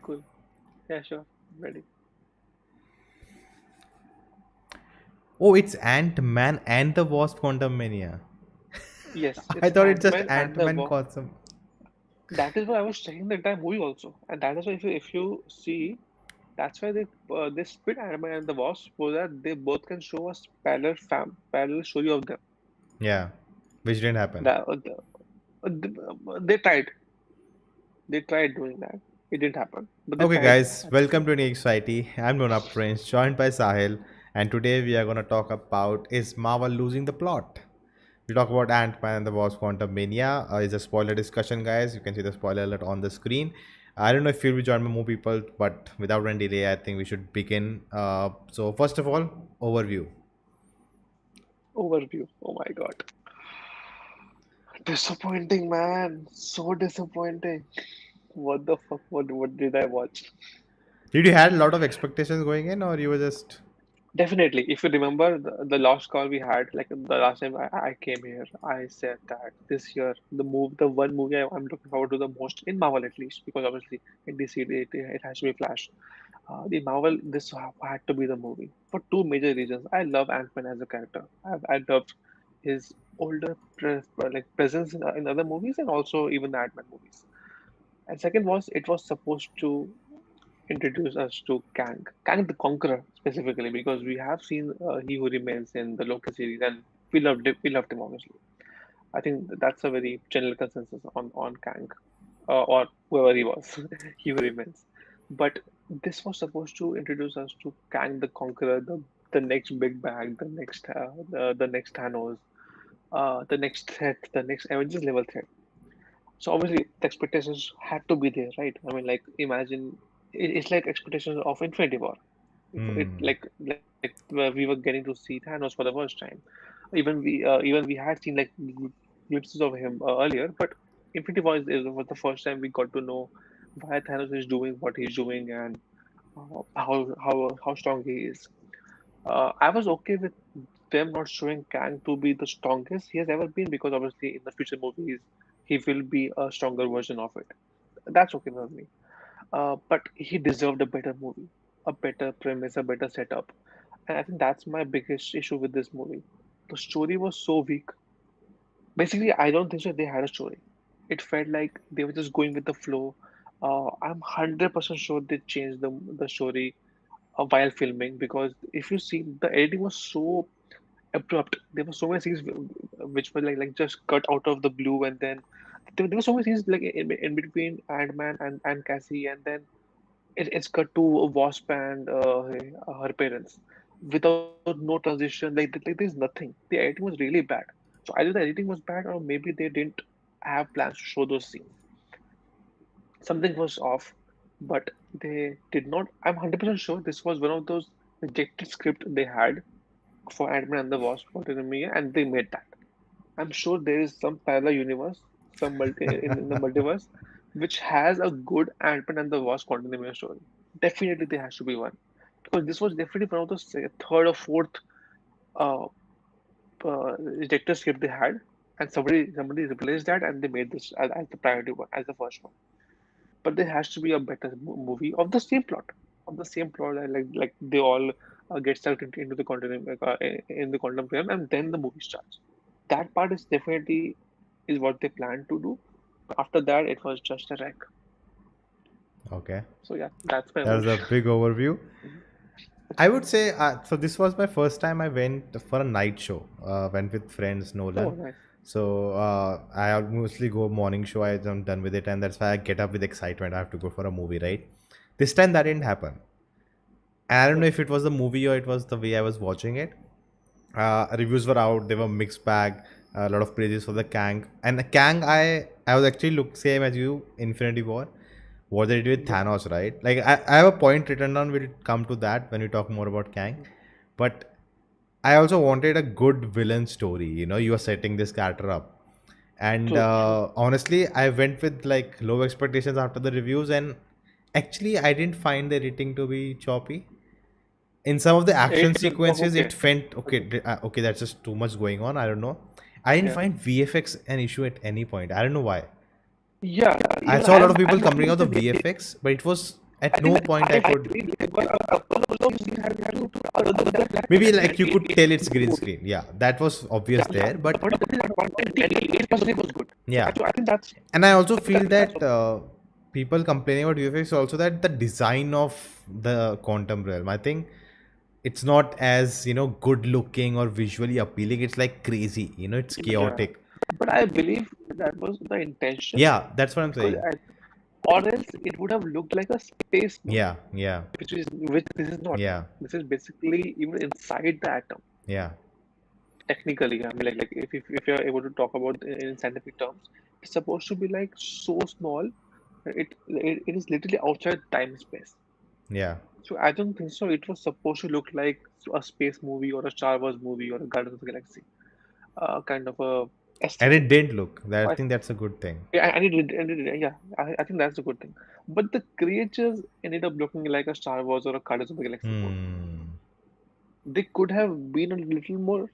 Cool. Yeah, sure. Ready. Oh, it's Ant-Man and the Wasp Quantumania. Yes, I it's thought it's just Ant-Man and the Ant-Man Wasp. Quantum. That is why I was checking the entire movie also, and that is why if you see, that's why they split Ant-Man and the Wasp so that they both can show us parallel story of them. Yeah, which didn't happen. That, they tried doing that. It didn't happen, but they Okay, tried guys, at the welcome same to time. Unique Society. I'm Nona Prince, joined by Sahil, and today we are going to talk about is Marvel losing the plot? We talk about Ant-Man and the Wasp Quantumania. It's a spoiler discussion, guys. You can see the spoiler alert on the screen. I don't know if you'll be joined by more people, but without any delay, I think we should begin. So, first of all, overview. Overview. Oh my God. Disappointing, man. So disappointing. What the fuck? What did I watch? Did you had a lot of expectations going in, or you were just Definitely. If you remember the last call we had, like the last time I came here, I said that this year the one movie I'm looking forward to the most in Marvel at least, because obviously in DC it has to be Flash. The Marvel this had to be the movie for two major reasons. I love Ant-Man as a character. I loved his presence in other movies and also even the Ant-Man movies. And second was it was supposed to introduce us to Kang the Conqueror specifically, because we have seen He Who Remains in the Loki series, and we loved it. We loved him obviously. I think that's a very general consensus on Kang, or whoever he was, He Who Remains. But this was supposed to introduce us to Kang the Conqueror, the next big bag, the next Thanos, the next threat, the next Avengers level threat. So obviously the expectations had to be there, right? I mean, like imagine it's like expectations of Infinity War. If it hmm? like where we were getting to see Thanos for the first time. Even we had seen like glimpses of him earlier, but Infinity War was the first time we got to know why Thanos is doing what he's doing and how strong he is. I was okay with them not showing Kang to be the strongest he has ever been, because obviously in the future movies he will be a stronger version of it. That's okay with me. But he deserved a better movie, a better premise, a better setup. And I think that's my biggest issue with this movie. The story was so weak. Basically, I don't think so they had a story. It felt like they were just going with the flow. I'm 100% sure they changed the story while filming, because if you see, the editing was so abrupt. There were so many scenes which were like just cut out of the blue, and then there were so many scenes like in between Ant-Man and Cassie, and then it's cut to Wasp and her parents without no transition. Like there's nothing. The editing was really bad. So either the editing was bad, or maybe they didn't have plans to show those scenes. Something was off, but they did not. I'm 100% sure this was one of those rejected script they had for Ant-Man and the Wasp: Quantumania, and they made that. I'm sure there is some parallel universe, some in the multiverse, which has a good Ant-Man and the Wasp Quantumania story. Definitely, there has to be one, because this was definitely one of those third or fourth uh, rejected script they had, and somebody replaced that, and they made this as the priority one, as the first one. But there has to be a better movie of the same plot, like they all get sucked into the quantum in the quantum realm, and then the movie starts. That part is definitely is what they planned to do. After that, it was just a wreck. Okay? So yeah, that's my That was a emotion. big overview. Mhm. I would say so. This was my first time I went for a night show. Went with friends Oh, Nolan. nice. So I mostly go morning show. I'm done with it, and that's why I get up with excitement. I have to go for a movie, right? This time that didn't happen. And I don't know if Okay. it was the movie or it was the way I was watching it. Reviews were out. They were mixed bag. A lot of praises for the Kang. And the Kang, I was actually look same as you. Infinity War. What they did with Yeah. Thanos, right? Like I have a point written down. We'll come to that when we talk more about Kang. Mhm. But I also wanted a good villain story. You are setting this character up, and True. True. honestly, I went with like low expectations after the reviews, and actually, I didn't find the editing to be choppy. In some of the action Oh, sequences, it okay. felt okay. Okay. Okay, that's just too much going on. I don't know. I didn't Yeah. find VFX an issue at any point. I don't know why. Yeah. I Even saw a lot of people I'm okay comparing with out the the VFX, but it was At no point I I could. agree. But a couple of scenes had to other than that, Maybe like you could definitely tell it's it green movie. screen. Yeah, that was obvious Yeah, yeah. there. But But at one point, the 80% was good. So yeah, I think that's and I also I feel think that's that people complaining about VFX also that the design of the quantum realm. I think it's not as good looking or visually appealing. It's like crazy. It's yeah. chaotic. But I believe that was the intention Yeah, that's what I'm because saying. or else it would have looked like a space movie, Yeah, yeah, which this is not. yeah, This is basically even inside the atom. yeah. Technically, I mean, like if you're able to talk about in scientific terms, it's supposed to be like so small. It is literally outside time and space. Yeah. So I don't think so. It was supposed to look like a space movie or a Star Wars movie or a Guardians of the Galaxy, kind of a And aesthetic. it didn't look. So I think that's a good thing. yeah, yeah, I think that's the good thing. But the creatures ended up looking like a Star Wars or a Guardians of the Galaxy movie. Hmm. They could have been a little more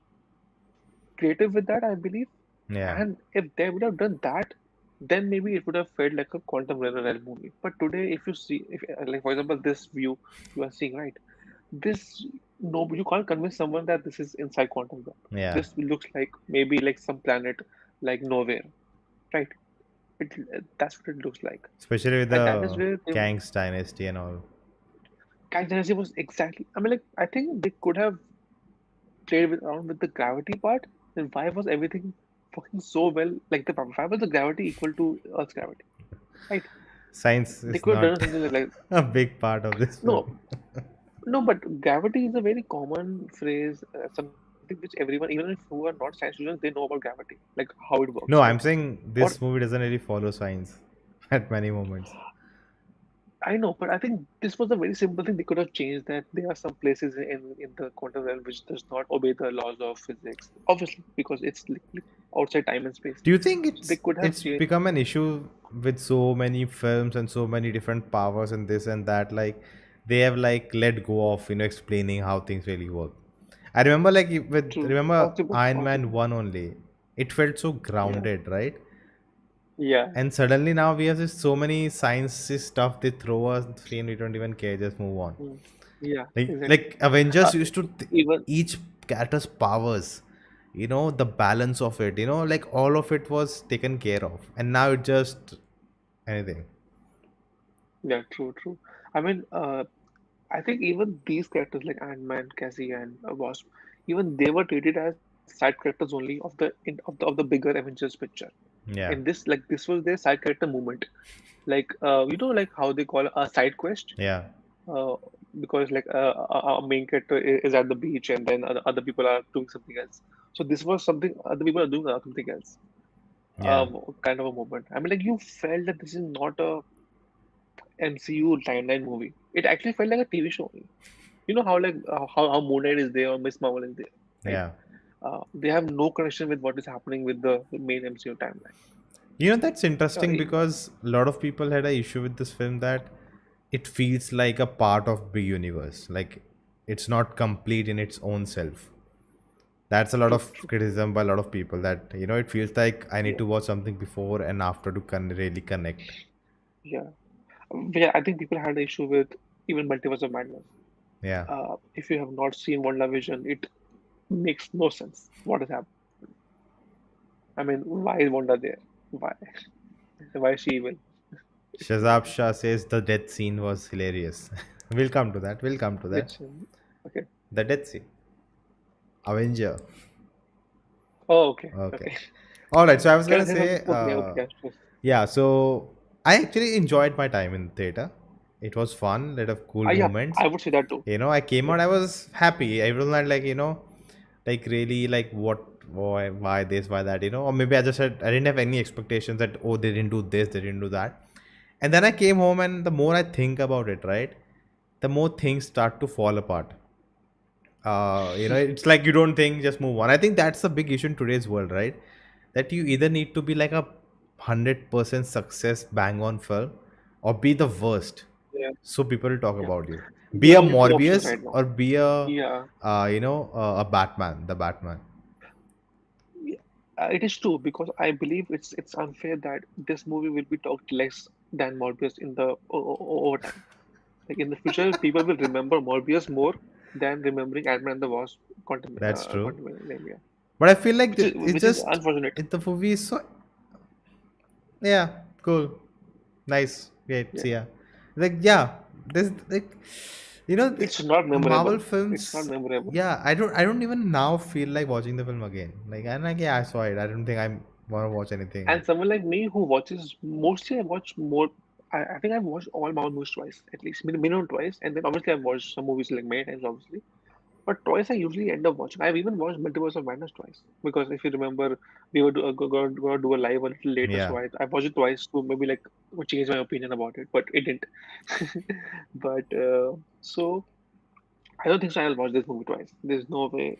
creative with that, I believe. Yeah. And if they would have done that, then maybe it would have felt like a Quantum Realm movie. But today, if you see, if like for example, this view you are seeing, right? This no, you can't convince someone that this is inside Quantum Realm. Yeah. This looks like maybe like some planet like nowhere, right? That's what it looks like, Especially with and that is the where they Kang's dynasty and all. Kang Dynasty was exactly. I mean, like I think they could have played around with the gravity part. Then why was everything fucking so well? Like the why was the gravity equal to Earth's gravity? Right? Science They is could have done not something like a big part of this no, film. no, but gravity is a very common phrase, something which everyone, even if who are not science students, they know about gravity, like how it works, No, right? I'm saying Or this movie doesn't really follow science at many moments. I know, but I think this was a very simple thing they could have changed. That there are some places in the quantum realm which does not obey the laws of physics, obviously because it's like outside time and space. Do you think So they it's could have it's changed. become an issue with so many films and so many different powers and this and that? Like they have like let go of explaining how things really work. I remember like with True, remember possible, Iron Man possible. one only. It felt so Yeah, grounded, right? yeah, And suddenly now we have just so many science stuff they throw us screen. We don't even care. Just move on. mm, yeah, Like exactly. Avengers Uh, used to even each character's powers, the balance of it, like all of it was taken care of, and now it just anything. yeah, true, true. I mean, I think even these characters like Ant-Man, Cassie, and Wasp, even they were treated as side characters only of the bigger Avengers picture. Yeah, In this, like this was their side character movement. Like like how they call a side quest. yeah, Uh, because like our main character is at the beach, and then other people are doing something else. So this was something other people are doing something else. yeah. Kind of a moment. I mean, like you felt that this is not a MCU timeline movie. It actually felt like a TV show. You know how like how Moon Knight is there or Miss Marvel is there, right? Yeah. They have no connection with what is happening with the main MCU timeline. That's interesting Uh, because a lot of people had a issue with this film that it feels like a part of big universe, like it's not complete in its own self. That's a lot true, of true. criticism by a lot of people that it feels like I need Yeah, to watch something before and after to really connect. yeah. Yeah, I think people had an issue with even Multiverse of Madness. Yeah. If you have not seen WandaVision, it makes no sense. What is happening? I mean, why is Wanda there? Why? Why is she evil? Shazab Shah says the death scene was hilarious. We'll come to that. We'll come to that. Which, okay. The death scene. Avenger. Oh, okay, Okay. okay. All right. So I was Can I gonna say something? say, Okay, okay, yeah, sure. yeah. So I actually enjoyed my time in theater. It was fun. Lot of cool Yeah, moments. I would say that too. I came Yeah, out. I was happy. I was not like like really like why this, why that. Or maybe I just had I didn't have any expectations that oh they didn't do this, they didn't do that. And then I came home, and the more I think about it, right, the more things start to fall apart. It's like you don't think, just move on. I think that's the big issue in today's world, right? That you either need to be like a 100% success bang on film, or be the worst, yeah, so people will talk yeah. about you. Be There are a only two options Morbius right now. or be a Yeah, a Batman, the Batman. yeah. It is true because I believe it's unfair that this movie will be talked less than Morbius in the over time. Like in the future, people will remember Morbius more than remembering Ant-Man and the Wasp That's true. Quantumania, But I feel like it's which is just unfortunate. the movie is so yeah, cool, nice, great. Yeah, See ya. Like yeah, this like it's not Marvel memorable. It's not films. memorable. Yeah, I don't even now feel like watching the film again. Like I'm like yeah, I saw it. I don't think I want to watch anything. And someone like me who watches mostly, I watch more. I think I've watched all Marvel movies twice, at least minimum twice, and then obviously I've watched some movies like many times, obviously. But twice I usually end up watching. I've even watched Multiverse of Madness twice because if you remember, we were going to do a live a little later, Yeah. so I watched it twice to maybe like change my opinion about it, but it didn't. But so I don't think so. I'll watch this movie twice. There's no way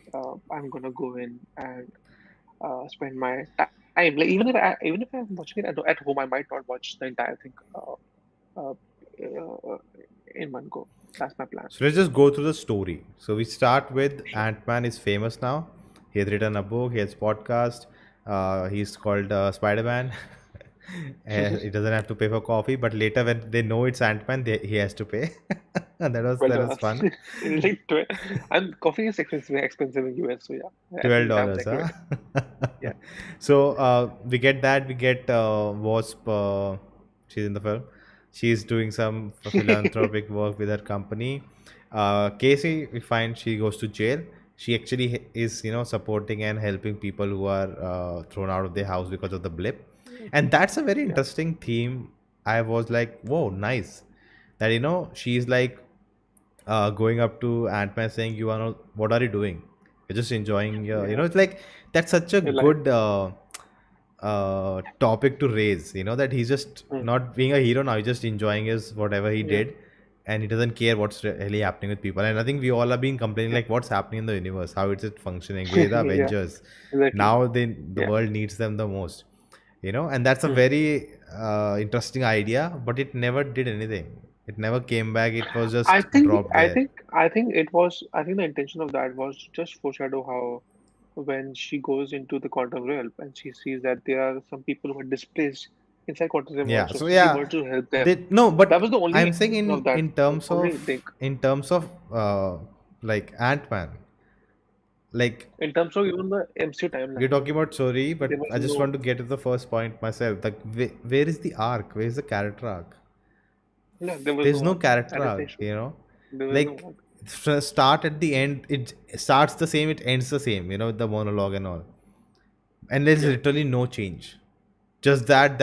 I'm gonna go in and spend my time. Like even if I'm watching it at home, I might not watch the entire thing uh, uh, in one go. That's my plan. So let's just go through the story. So we start with Sure. Ant-Man is famous now. He has written a book. He has podcast. He's called Spider-Man. He doesn't have to pay for coffee, but later when they know it's Ant-Man, he has to pay. And that was Twelve that was dollars. fun. Like 12, and coffee is expensive in US. So yeah, I twelve think that was dollars, huh? accurate. Yeah. So we get that. We get Wasp. She's in the film. She's doing some philanthropic work with her company. Casey, we find she goes to jail. She actually is, supporting and helping people who are thrown out of their house because of the blip, and that's a very Yeah. interesting theme. I was like, whoa, nice. That she's like going up to Ant-Man saying, "You are not. What are you doing? You're just enjoying your. Yeah. It's like that's such a Your life. good topic to raise. That he's just Hmm. not being a hero now. He's just enjoying his whatever he Yeah. did, and he doesn't care what's really happening with people. And I think we all have been complaining Yeah. like, what's happening in the universe? How is it functioning? We're the Yeah. Avengers. Exactly. Now the Yeah. world needs them the most. And that's a Hmm. very interesting idea, but it never did anything. It never came back. It was I just think dropped I there. think I think it was I think the intention of that was just foreshadow how when she goes into the quantum realm and she sees that there are some people who are displaced inside quantum realm Yeah. also. So So she yeah, wants to help them. they no, That but was the only I'm saying intention in of that. in terms of Only thing. in terms of like Ant-Man, like In terms of even the MCU we're timeline, talking about story, there but was I just no want to get to the first point myself. Like where is the arc? Where is the character arc? no, there was There's no no arc character at the arc. station. There was no Like arc. start at the end. It starts the same. It ends the same. With the monologue and all, and there's Yeah. literally no change. Just that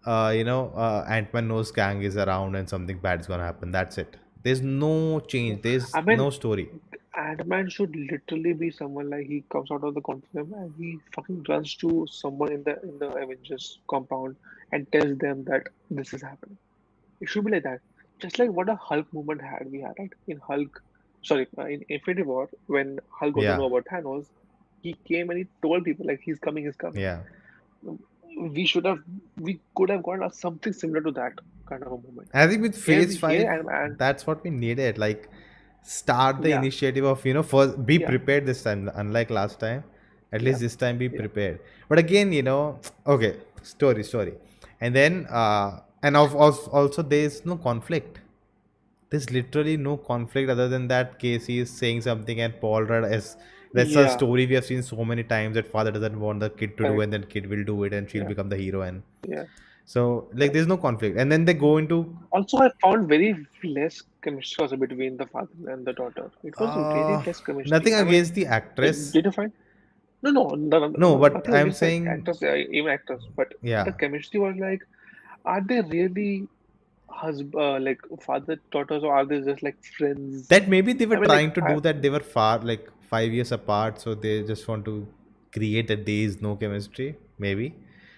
Ant-Man knows Kang is around and something bad's gonna happen. That's it. There's no change. There's I mean, no story. Ant-Man should literally be someone like he comes out of the quantum and he fucking runs to someone in the Avengers compound and tells them that this is happening. It should be like that. Just like what a Hulk movement we had, right? In Hulk, sorry, in Infinity War, when Hulk got to Yeah, know about Thanos, he came and he told people like he's coming, he's coming. yeah. We should have, we could have got something similar to that kind of a moment. I think with Phase Here, Five, and that's what we needed. Like, start the yeah, initiative of first be yeah, prepared this time. Unlike last time, at yeah, least this time be yeah, prepared. But again, okay, story, and then also there is no conflict. There's literally no conflict other than that Casey is saying something and Paul Rudd is. That's a yeah, story we have seen so many times that father doesn't want the kid to do correct, and then kid will do it and she'll yeah, become the hero and yeah, so like correct. there's no conflict and then they go into Also, I found very less chemistry also between the father and the daughter. It was very uh less chemistry. nothing I mean, against the actress. did you find? No, no, no, no, No, no, but nothing I'm against the saying actors, even actors, but the yeah. chemistry was like, are they really like father daughters, or are they just like friends? That maybe they were I mean, like, trying to do that they were far like 5 years apart, so they just want to create that there is no chemistry, maybe.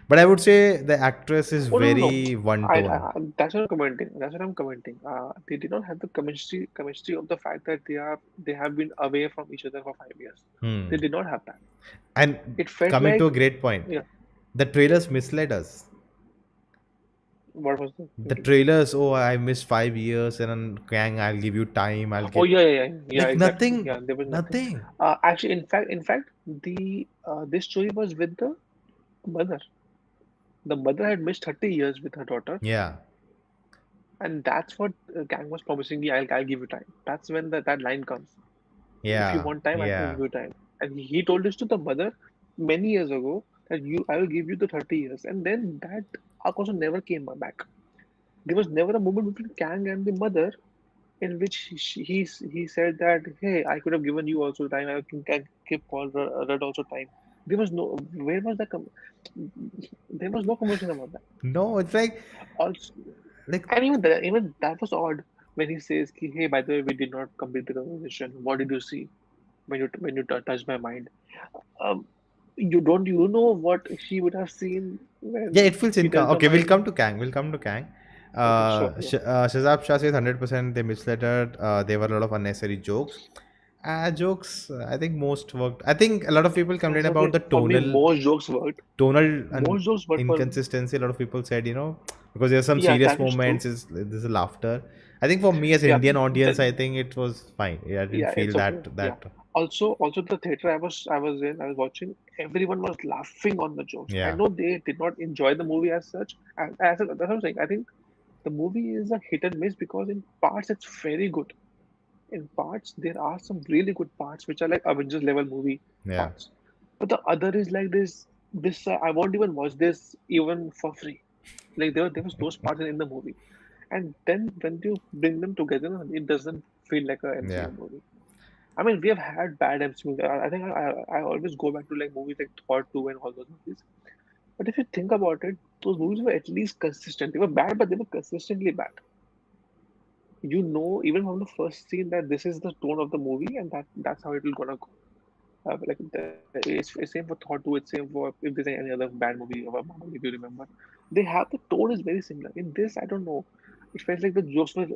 But I would say the actress is oh no, no, no. very one tone. That's what I'm commenting. That's what I'm commenting. They did not have the chemistry of the fact that they have been away from each other for 5 years. Hmm. They did not have that. And It felt coming to like, a great point, yeah, the trailers misled us. what was the The thinking? trailers, oh, I missed 5 years, and then Kang, I'll give you time, I'll Oh get yeah, yeah, yeah, yeah, like exactly. nothing, Yeah, there was nothing. nothing. Actually, in fact, the this story was with the mother. The mother had missed 30 years with her daughter, Yeah, And that's what Kang was promising me. I'll give you time. That's when that line comes. If you Yeah, want time, I can yeah. give you time. And he told this to the mother many years ago that I will give you the 30 years. And then that arc also never came back. There was never a moment between Kang and the mother in which he said that, hey, I could have given you also time. I can give Paul Rudd also time. There was no, where was the, there was no conversation about that. No, it's Also, like and even that was odd when he says, ki, hey, by the way, we did not complete the conversation. What did you see when you touched my mind? Um, you know what she would have seen yeah, when it feels he touched the okay. We'll mind? come to Kang. We'll come to Kang. Okay, sure, yeah. Shazab Shah says 100% they misled her. There were a lot of unnecessary jokes. Jokes, I think most worked. I think a lot of people complain That's about okay. the For me, tonal most jokes worked. and Most jokes worked for inconsistency. A lot of people said, because there's some yeah, serious that is true. moments, is there's a laughter. I think for me as an Yeah, Indian audience, I then think it was fine. Yeah, I didn't yeah, feel it's okay. Yeah. that. Also the theater I was watching, everyone was laughing on the jokes. I Yeah, know they did not enjoy the movie as such. That's what I'm saying. I think the movie is a hit and miss because in parts it's very good. In parts there are some really good parts which are like Avengers level movie yeah. parts. But the other is like this I won't even watch this even for free. Like there was those parts in the movie. And then when you bring them together, it doesn't feel like a Yeah. MCU movie. I mean, we have had bad MCU. I think I always go back to like movies like Thor 2 and all those movies. But if you think about it, those movies were at least consistent. They were bad, but they were consistently bad. You know, even from the first scene that this is the tone of the movie, and that's how it will gonna go. It's same for Thor 2. It's same for if there's any other bad movie or Marvel, if you remember. They have the tone is very similar. In this, I don't know. It felt like the jokes were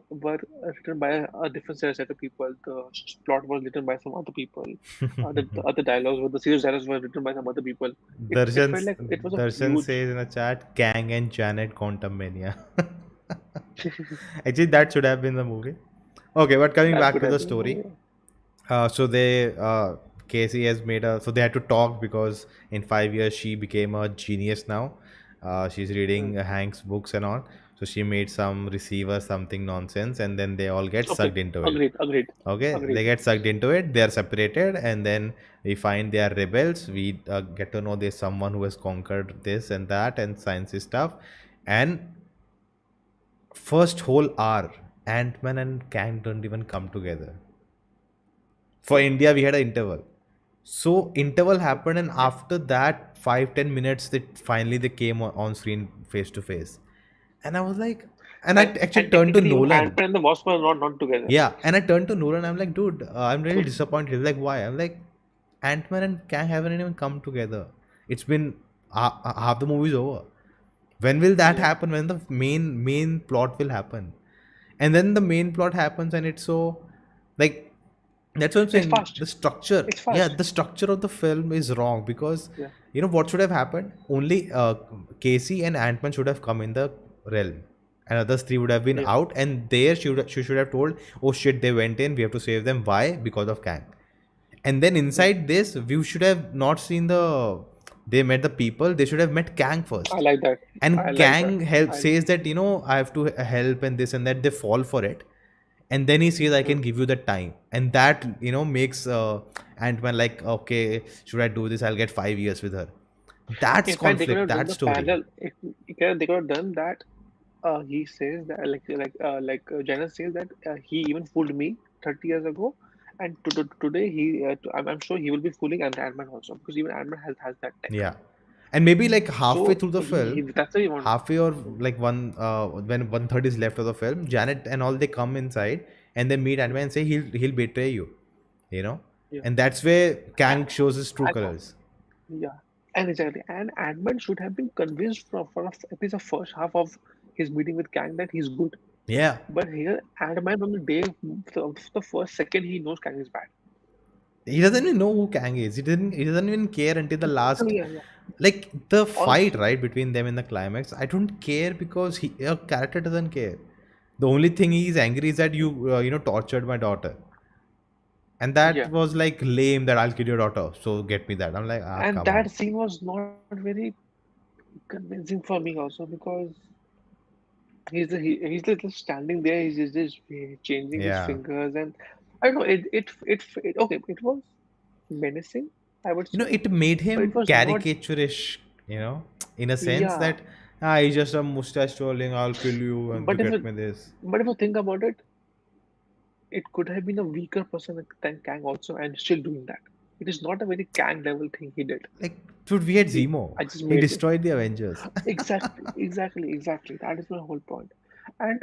written by a different set of people. The plot was written by some other people. The other dialogues were the serious dialogues were written by some other people. It Darshan, felt like it was a Darshan huge. says in the chat, Kang and Janet Quantumania. Actually, that should have been the movie. Okay, but coming That back could to have the been a movie. story. So Casey has made a, so they had to talk because in 5 years she became a genius now. She's reading Hmm. Hank's books and all. So she made some receiver, something nonsense, and then they all get Okay, sucked into it. agreed, Okay, they agreed. get sucked into it. They are separated, and then we find they are rebels. We get to know there's someone who has conquered this and that and sciencey stuff. And first whole hour, Ant-Man and Kang don't even come together. For Hmm. India, we had an interval. So interval Okay. happened, and after that, 5-10 minutes, they finally they came on screen face to face, and I was like, and I actually And turned to technically, even Nolan. Ant-Man and the Wasp were not together. Yeah, and I turned to Nolan. I'm like, dude, I'm really disappointed. He's like, why? I'm like, Ant Man and Kang haven't even come together. It's been half the movie's over. When will that Yeah, happen? When the main plot will happen? And then the main plot happens, and it's so like that's what I'm it's saying. fast. The structure, It's yeah, fast. the structure of the film is wrong because Yeah, what should have happened? Only Casey and Ant Man should have come in the realm, and others three would have been yeah. out. And there she should have told, "Oh shit, they went in. We have to save them. Why? Because of Kang." And then Hmm. inside this, we should have not seen the they met the people. They should have met Kang I first. like that. I And like that. Kang help I says that I have to help and this and that. They fall for it, and then he says I hmm. can give you the time, and that makes Ant-Man like, okay, should I do this? I'll get 5 years with her. That's In fact, they could conflict. have done That the story. parallel. They could have done that. He says that Janice says that he even fooled me 30 years ago, and today I'm sure he will be fooling Ant-Man also because even Ant-Man has that tech. Yeah, and maybe like halfway So through the film, that's what he want. halfway or like when 1/3 is left of the film, Janet and all they come inside and they meet Ant-Man and say he'll betray you, you know, Yeah. and that's where I, Kang shows his true I, colors. yeah. And exactly. And Ant-Man should have been convinced at least the first half of his meeting with Kang that he's good. Yeah, But here, Ant-Man from the day, the first second he knows Kang is bad. he doesn't even know who Kang is. He doesn't even care until the last, Yeah, yeah. like the fight Also, right between them in the climax. I don't care because a character doesn't care. The only thing he's angry is that you tortured my daughter, and that yeah. was like lame. That I'll kill your daughter, so get me that. I'm like, And come on. that scene was not very convincing for me also because he's just standing there. He's just changing his Yeah. fingers, and I don't know. It okay. It was menacing, I would say, It made but it him was not. caricaturish, in a sense Yeah, that, he's just a mustache trolling, I'll kill you and to but if get it, me this. but if you think about it, it could have been a weaker person than Kang also, and still doing that. It is not a very Kang level thing he did. Like, dude, we had He, Zemo. I just He made it. destroyed the Avengers. Exactly. That is my whole point. And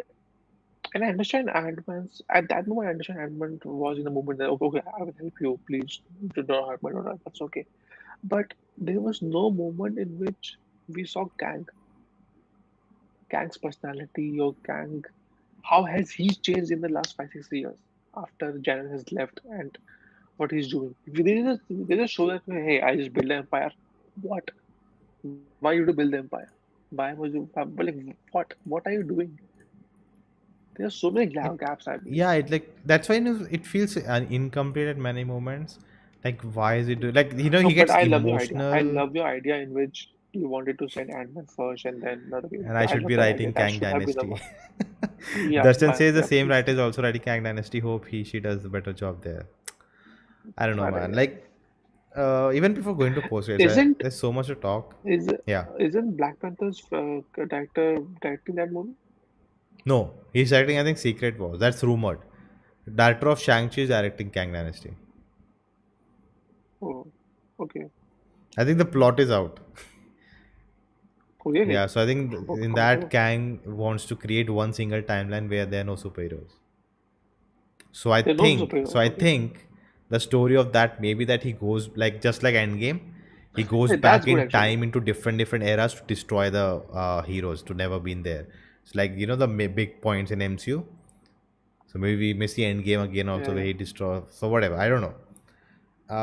and I understand Ant-Man's at that moment. I understand Ant-Man was in the moment that okay, I will help you. Please do not hurt my daughter. That's okay. But there was no moment in which we saw Kang's personality or Kang. How has he changed in the last 5 6 years after Janet has left and what he's doing? They just show that hey, I just built an empire. What? Why you to build the empire? Why was you like what? What are you doing? There are so many It, gaps, I believe. yeah, that's why it feels incomplete at many moments. Like, why is it like, No, he but gets I love your idea. I emotional, love your idea in which you wanted to send Ant-Man first and then another way. and I I should love be that idea. writing That Kang should have been the Dynasty. one. Yeah, Darshan but says the yeah, same please. writer is also writing Kang Dynasty. Hope she does a better job there. I don't know, man. Arey. Like, even before going to post grades, Isn't there's so much to talk. is Yeah. isn't Black Panther's director directing that movie? No, he's directing, I think, Secret Wars. That's rumored. Director of Shang-Chi is directing Kang Dynasty. Oh, okay. I think the plot is out. Oh, really? Yeah, so I think Oh, in God. that Kang wants to create one single timeline where there are no superheroes. So I There are no think, so superheroes. I Okay. think the story of that maybe that he goes like just like Endgame, he goes Hey, that's back good in actually. time into different eras to destroy the heroes to never been there. It's like the big points in MCU. So maybe we may see Endgame again also where Yeah. he destroy. So whatever, I don't know.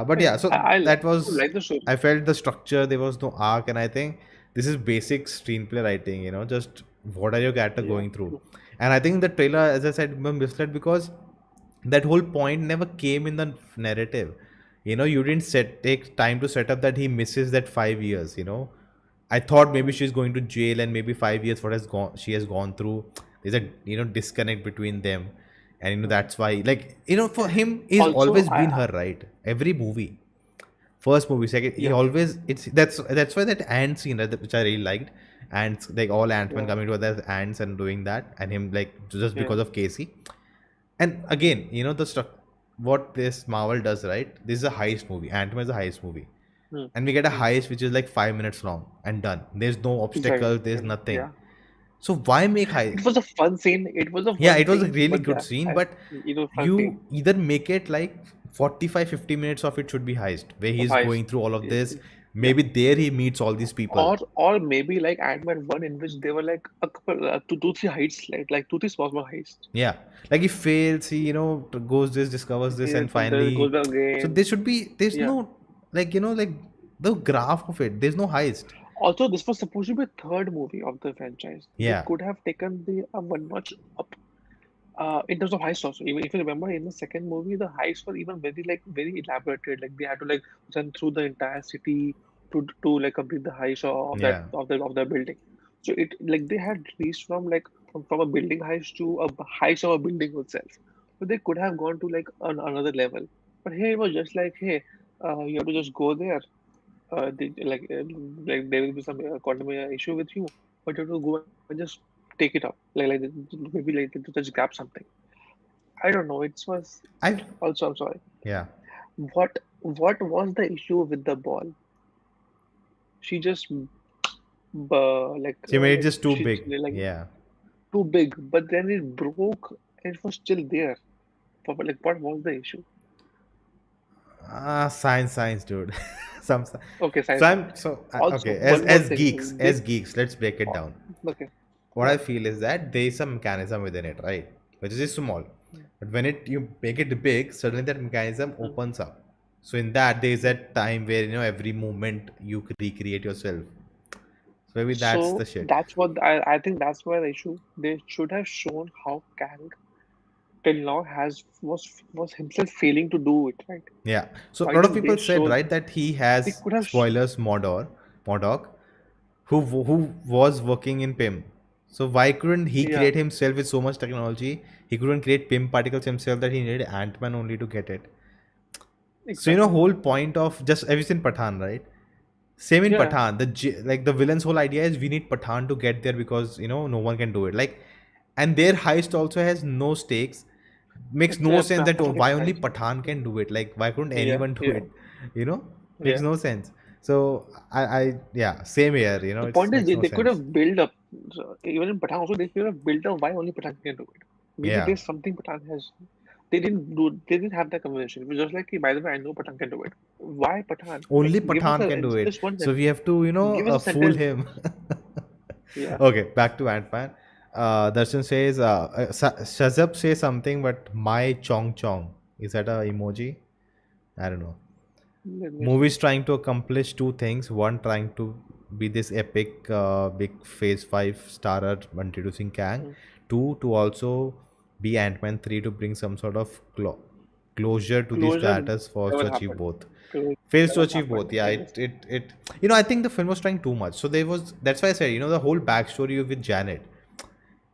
But Hey, yeah, so I that was, like the story. I felt the structure. There was no arc, and I think this is basic screenplay writing. Just what are your character Yeah. going through, True. and I think the trailer, as I said, misled because that whole point never came in the narrative. You didn't take time to set up that he misses that 5 years. I thought maybe Hmm. she's going to jail and maybe 5 years what has gone she has gone through. There's a disconnect between them, and that's why, like, for him he's Also, always been her, right? Every movie, first movie, second, he yeah, always, that's why that ant scene, right, which I really liked, ants, like all ant-man yeah, coming together as ants and doing that, and him like just yeah. because of Casey. And again, the stuff what this Marvel does, right? This is a heist movie. Ant-Man is a heist movie, Hmm. and we get a Hmm. heist which is like 5 minutes long and done. There's no obstacle. There's Exactly. nothing. Yeah. So why make heist? It was a fun scene. It was a Yeah, fun it was a scene, really but good yeah, scene, but fun scene you either make it like 45-50 minutes of it should be heist, where of he's heist. going through all of It- this. it- Yeah. Maybe there he meets all these people. Or maybe like Ant-Man 1 in which they were like a couple two three heists like two three small heists. Yeah, like he fails, he goes this, discovers this, Yeah, and then there goes finally, back so again. there should be, there's Yeah. no, like, like the graph of it. There's no heist. Also, this was supposed to be a third movie of the franchise. They Yeah, could have taken the one notch up in terms of heists also. Even if you remember in the second movie, the heists were even very elaborated. Like they had to like run through the entire city to like complete the heist of that yeah. of the building. So it like they had reached from like from a building heist to a heist of a building itself. So they could have gone to like another level. But here it was just like, hey, you have to just go there. Like there will be some quantum issue with you, but you have to go and just take it up. Maybe like to just grab something. I don't know. It was I also. I'm sorry. Yeah. What was the issue with the ball? She just She made it like just too she big. like Yeah. too big, but then it broke and it was still there. But like, what was the issue? Science, dude. Some. Okay, So science. I'm so Also, okay. As one more as thing. geeks, They as geeks, let's break it down. okay. What Yeah. I feel is that there is some mechanism within it, right? Which is small, but when you make it big, suddenly that mechanism Mm. opens up. So in that, there is that time where every movement you recreate yourself. So maybe that's the So shit. that's what I think that's why the issue. They should have shown how Kang till now was himself failing to do it, right? Yeah. So a Why lot of didn't they people said, show right, that he they has could have spoilers, Modoc, who was working in PIM. So why couldn't he Yeah, create himself with so much technology? He couldn't create PIM particles himself that he needed Ant-Man only to get it. So exactly. whole point of just have you seen Pathan, right? Same in Yeah, Pathan. Like the villain's whole idea is we need Pathan to get there because no one can do it. Like, and their heist also has no stakes. Makes it's no a sense that fucking why only heist. Pathan can do it. Like, why couldn't Yeah, anyone do yeah, it? You know, makes yeah. no sense. So yeah, same here. The It's point is, makes no they could sense. have built up, so even in Pathan also, they could have built up why only Pathan can do it. Maybe Yeah, there's something Pathan has. They didn't have that conversation. It was just like, "Hey, by the way, I know Pathan can do it. Why Pathan? Like, only give us Pathan can do it. just one So we sentence. have to Give us a fool sentence. him. Yeah, Okay, back to Ant-Man. Darshan says, Shazab says something, but my chong chong. Is that a emoji? I don't know. let me see. Movies trying to accomplish two things. One, trying to be this epic, big Phase 5 starer introducing Kang. Mm. Two, to also be Ant-Man. Three, to bring some sort of closure to these Closure characters for us to never achieve happened. both. Closure Fails to never achieve both. happened. Yeah, I it, guess. it, it. I think the film was trying too much. So there was, that's why I said, the whole backstory with Janet,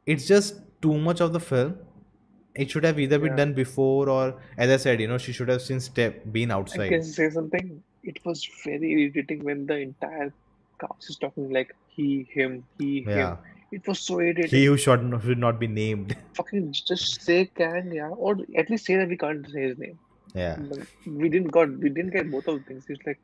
it's just too much of the film. It should have either been Yeah. done before, or as I said, she should have since been I outside. can say something. It was very irritating when the entire cast is talking like he, him, he, him. Yeah. It was so He irritating. who should not be named. Fucking just say Kang, yeah, or at least say that we can't say his name. Yeah. But we didn't get both of the things. It's like,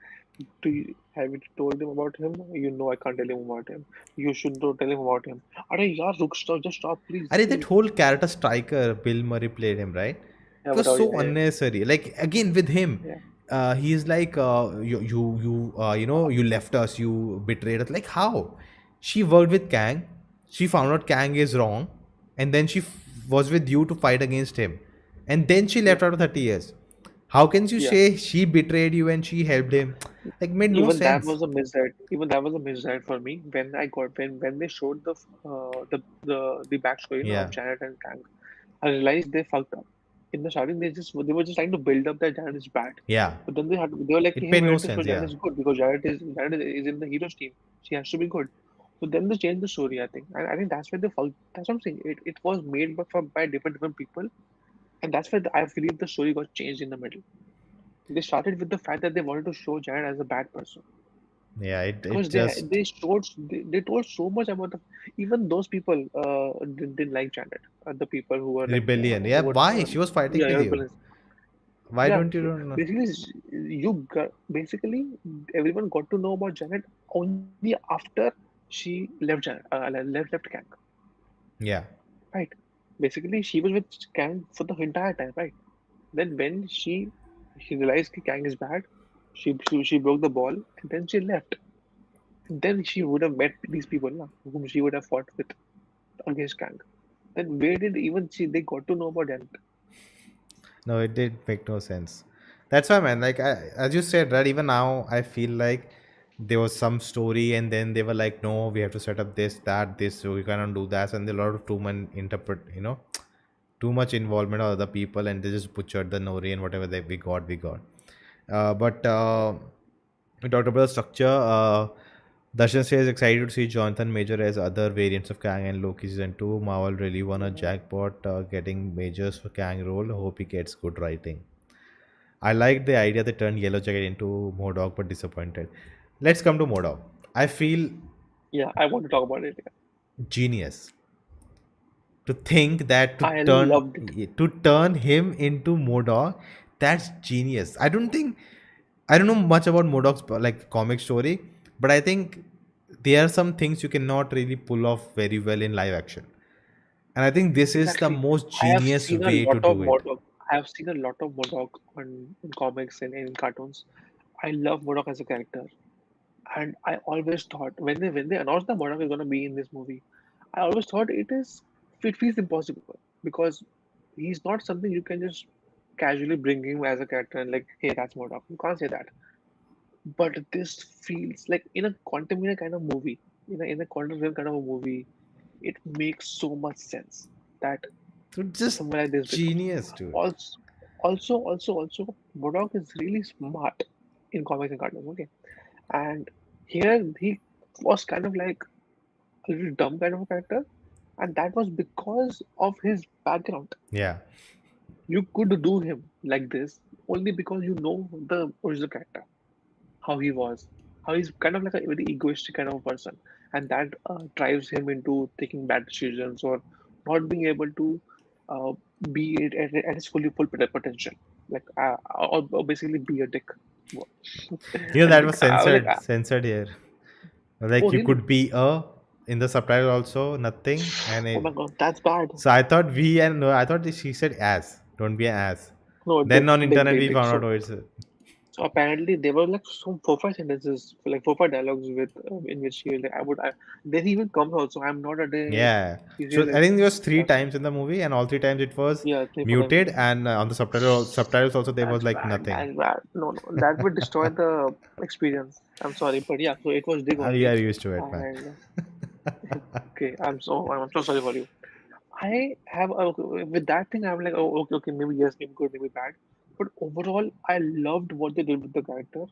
have you told him about him? You know I can't tell him about him. You should not tell him about him. Arey yaar, stop, just stop, please, That please. whole character striker, Bill Murray played him, right? Yeah, It was without so yeah, unnecessary. Like again with him, yeah, he's like, you left us, you betrayed us. Like how? She worked with Kang. She found out Kang is wrong, and then she was with you to fight against him, and then she yeah, left after 30 years. How can you yeah. say she betrayed you and she helped him? Like made no Even that sense. was a misguide. Even that was a misguide for me when I got when they showed the backstory, of Yeah, Janet and Kang. I realized they fucked up. In the starting, they were just trying to build up that Janet is bad, yeah. but then they were like, It hey, made we no need to show sense. Janet Yeah. is good because Janet is in the hero's team. She has to be good. So then they changed the story, I think, and I think that's where they fucked. That's what I'm saying. It was made by different people, and that's where I believe the story got changed in the middle. They started with the fact that they wanted to show Janet as a bad person Yeah, it because just they told so much about the even those people didn't like Janet, the people rebellion. who Yeah, were why? She was fighting yeah with you. rebellions. Why Yeah, don't you don't know? basically basically everyone got to know about Janet only after she left Janet, left Kang, Yeah. right? Basically, she was with Kang for the entire time, right? Then when she realized that Kang is bad, she broke the ball and then she left. Then she would have met these people now, whom she would have fought with against Kang. Then where did even she they got to know about Janet? No, it did make no sense. That's why, man. Like as you said, right? Even now, I feel like there was some story, and then they were like, "No, we have to set up this, that, this, so we cannot do that." And a lot of too much interpret, too much involvement of other people, and they just butchered the Nori and whatever they we got. But we talked about the structure. Darshan says excited to see Jonathan Major as other variants of Kang and Loki season 2. Marvel really won a Mhm. jackpot getting Majors for Kang role. Hope he gets good writing. I like the idea they turned Yellow Jacket into Modok, but disappointed. Let's come to Modok. I feel Yeah, I want to talk about it. Yeah. genius to think that I loved it. to turn him into Modok. That's genius. I don't know much about Modok's like comic story, but I think there are some things you cannot really pull off very well in live action. And I think this is the Exactly. most I have genius seen a way to lot of do it. Modok. I have seen a lot of Modok in comics and in cartoons. I love Modok as a character, and I always thought when they announced that Modok is gonna be in this movie, I always thought it feels impossible because he's not something you can just casually bring him as a character and like, hey, that's Modok. You can't say that. But this feels like in a Quantumania kind of movie, in a quantum realm kind of a movie, it makes so much sense that So just somewhere like this because genius, dude. also Modok is really smart in comics and cartoons. Okay, and here he was kind of like a little dumb kind of a character. and that was because of his background. Yeah. You could do him like this only because you know the original character, how he was, how he's kind of like a very egoistic kind of person, and that drives him into taking bad decisions or not being able to uh, be it at his fully full potential, like or basically be a dick. You know And that was like, censored here. Like oh you really? could be a in the subtitle also nothing, and Oh it, my God, that's bad. so I thought we and no, I thought she said as. Don't be an ass. No, Then on internet we dick. found out, oh, it's So apparently there were like some 4 5 sentences, like 4 5 dialogues with in which he like then he even comes also. I'm not a day. yeah. He says So I like think it was three yeah, so times in the movie, and all three times it was yeah, 3 4 times. muted, and on the subtitles also there was That's like bad. nothing. That's bad. No, no, that would destroy the experience. I'm sorry, but yeah. So it was Dig We are only, used to it, man. and okay, I'm so sorry for you. I have with that thing. I'm like, oh, okay, maybe yes, maybe good, maybe bad. But overall, I loved what they did with the character.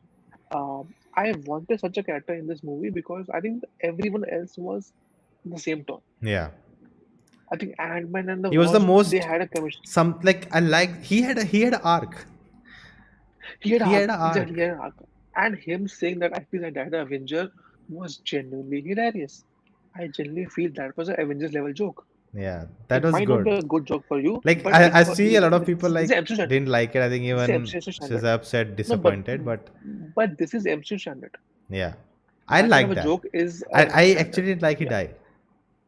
I wanted such a character in this movie because I think everyone else was in the same tone. Yeah. I think Ant-Man and the He was the Wasp, they most had a chemistry. some like I like he had an arc. He had a He had arc, an exactly, he arc. had an arc. And him saying that I feel that I Avenger was genuinely hilarious. I genuinely feel that was an Avengers level joke. Yeah, that It was might not be good. a good joke for you, Like but I see a lot of people this is like MCU standard. didn't like it. I think This is even MCU she's standard. upset, No, disappointed, but but this is MCU standard. yeah, I That kind of like a that. joke is a I MCU standard. actually didn't like he Yeah, died.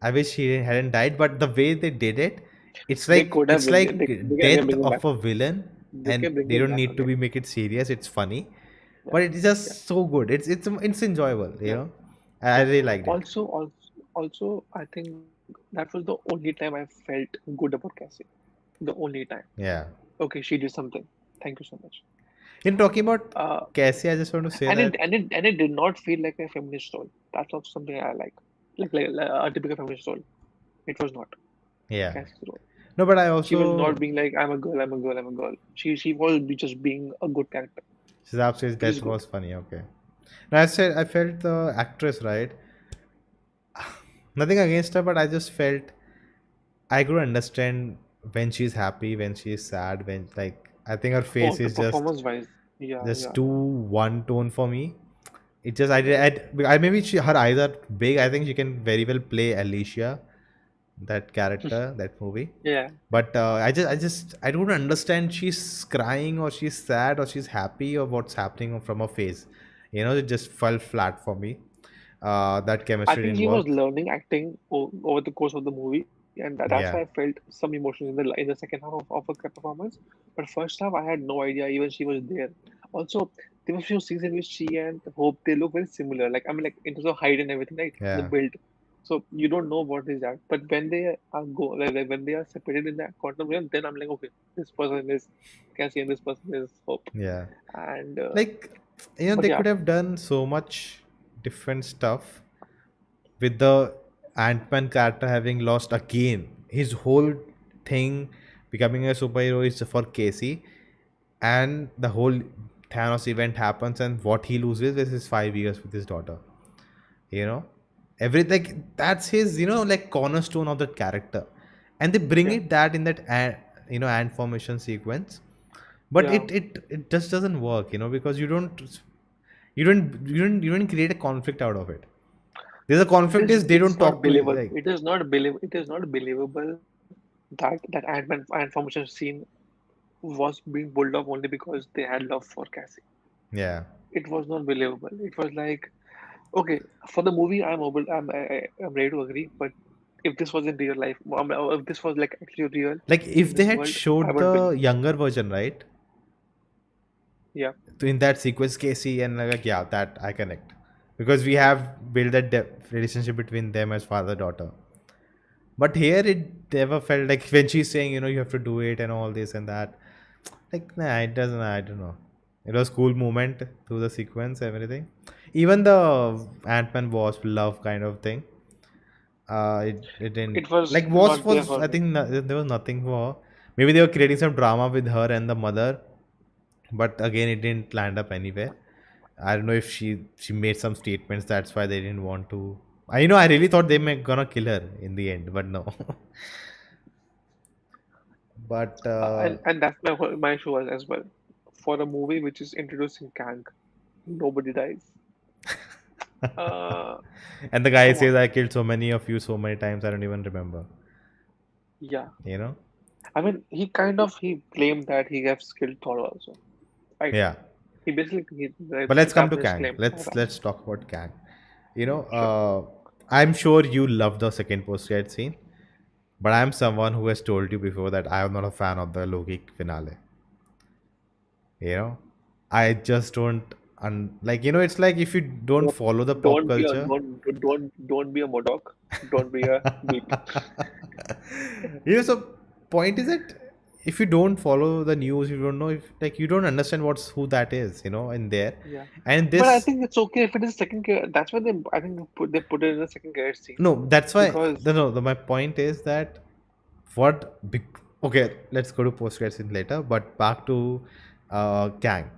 I wish he hadn't died, but the way they did it, they could have it's bring like they can death bring him back. of a villain, They and can bring they him don't back need to be again. make it serious. It's funny, Yeah, but it's yeah, just so good. It's enjoyable. You yeah. know, I really liked it. Also, I think that was the only time I felt good about Cassie. The only time. Yeah. Okay, she did something. Thank you so much. In talking about Uh, Cassie, I just want to say that and it did not feel like a feminist role. That's also something I like. Like a typical feminist role. It was not yeah. Cassie's role. No, but I She was also not being like I'm a girl, I'm a girl, I'm a girl. She was just being a good character, Shazab's which is death good. was funny. Okay. Now I said I felt the actress right. Nothing against her, but I just felt I could understand when she's happy, when she's sad, when like I think her Oh, face the is performance wise, yeah, just yeah, too one tone for me. It just I maybe her eyes are big. I think she can very well play Alicia, that character, that movie. yeah. But I don't understand. She's crying or she's sad or she's happy or what's happening from her face. You know, it just fell flat for me. That I chemistry think didn't she was work. learning acting over the course of the movie, and that's why I Yeah, felt some emotion in the second half of her performance. But first half, I had no idea even she was there. Also, there were few scenes in which she and Hope they look very similar. Like I mean, like in terms of height and everything, right? The yeah, build. So you don't know what is that. But when they are when they are separated in that quantum realm, then I'm like, okay, this person is Cassie and this person is Hope. yeah. And Like, you know, but they yeah, could have done so much different stuff with the Ant-Man character having lost again. His whole thing becoming a superhero is for Casey, and the whole Thanos event happens, and what he loses is his 5 years with his daughter. You know, everything that's his, you know, like cornerstone of that character, and they bring yeah, it that in that ant formation sequence, but yeah. it just doesn't work, you know, because you don't create a conflict out of it. There's a conflict is they It's don't not talk to believable. like It is not believable that Ant-Man and Formation scene was being pulled off only because they had love for Cassie. yeah. It was not believable. It was like, okay, for the movie, I'm ready to agree. But if this was in real life, if this was like actually real Like in if they this had world, I showed wouldn't the believe. younger version, right? Yeah, In that sequence, Casey and like yeah, that I connect because we have built that relationship between them as father daughter. But here it never felt like when she's saying, you know, you have to do it and all this and that. Like nah, it doesn't. I don't know. It was cool moment through the sequence, everything. Even the Ant-Man Wasp love kind of thing. It didn't it was like Wasp not there was. for I me. think there was nothing for her. Maybe they were creating some drama with her and the mother, but again, it didn't land up anywhere. I don't know if she made some statements. That's why they didn't want to. I really thought they were gonna kill her in the end, but no. But And that's my issue as well. For a movie which is introducing Kang, nobody dies. Uh, and the guy Come says, on. "I killed so many of you so many times, I don't even remember." Yeah. You know? I mean, he claimed that he has killed Thor also, right? Yeah. He basically But the let's come to Japanese Kang. claim that. Let's talk about Kang. Sure. I'm sure you love the second post-credit scene, but I'm someone who has told you before that I am not a fan of the Loki finale. You know, I just don't. It's like if you don't Don't follow the pop don't be a culture. don't be a Modoc. Don't be a Beep. So point is that if you don't follow the news, you don't know if like you don't understand who that is, in there, Yeah. and But I this. think it's okay if it is second care. That's why I think they put it in a second care scene No, that's why. because My point is that okay, let's go to post credit scene later, but back to Kang.